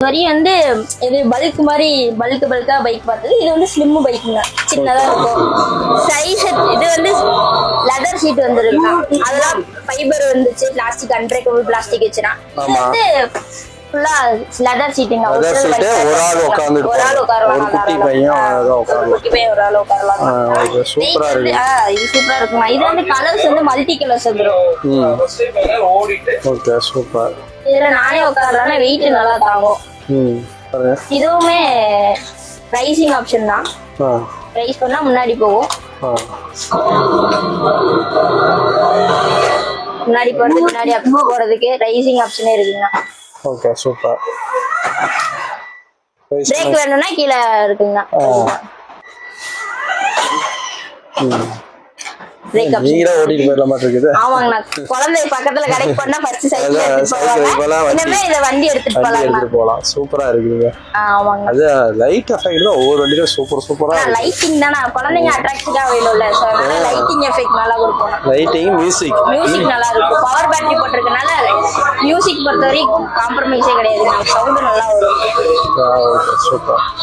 வரையும் வந்து இது பல்க் மாதிரி பல்கா பைக் பார்த்தது. இது வந்து ஸ்லிம் பைக்குங்க, சின்னதா இருக்கும். சைஸ் இது வந்து லெதர் சீட் வந்துருக்குங்க. அதெல்லாம் ஃபைபர் வந்துச்சு, பிளாஸ்டிக் அன்பிரேக்கபிள் பிளாஸ்டிக் வச்சுனா. இது வந்து ஃபுல்லா லெதர் சீட்டுங்க. ஒரு ஆள் உட்கார்ந்து ஒரு குட்டி பையன் ஒரு ஆள் உட்காரலாம். சூப்பரா இருக்கு. இது சூப்பரா இருக்குமா. இது வந்து கலர்ஸ் வந்து மல்டி கலர்ஸ் வந்துரும். Okay super. இதுல நானே உட்காரலாம், வெயிட் நல்லா தாங்கும். இதுவுமே ரைசிங் ஆப்ஷன் தான். ரைஸ் பண்ணா முன்னாடி போகும். முன்னாடி போறதுக்கு முன்னாடி போறதுக்கு ரைசிங் ஆப்ஷனே இருக்குங்க. Okay super. பிரேக் வேணும்னா கீழே இருக்குங்க. நீங்க ஓடிட்டு போயிடலாம் மாதிரி இருக்குது. ஆமாங்கண்ணா, குழந்தை பக்கத்துல கரெக்ட் பண்ணா ஃபர்ஸ்ட் சைக்கிள் இனிமே இத வண்டி எடுத்துட்டு போலாம். சூப்பரா இருக்குங்க. ஆமாங்க, அது லைட் எஃபெக்ட் தான் ஒவ்வொரு வண்டியும் சூப்பரா. லைட்டிங் தானே குழந்தைங்க அட்ராக்டிவா வேணும்ல, சோ அதனால லைட்டிங் எஃபெக்ட் நல்லா கொடுக்கணும். லைட்டிங் மியூசிக் நல்லா இருக்கும். பவர் பேட்டரி போட்டிருக்கனால மியூசிக் பொறுத்தவரை காம்ப்ரமைஸே கிடையாது. சவுண்ட் நல்லா வரும். சூப்பர்.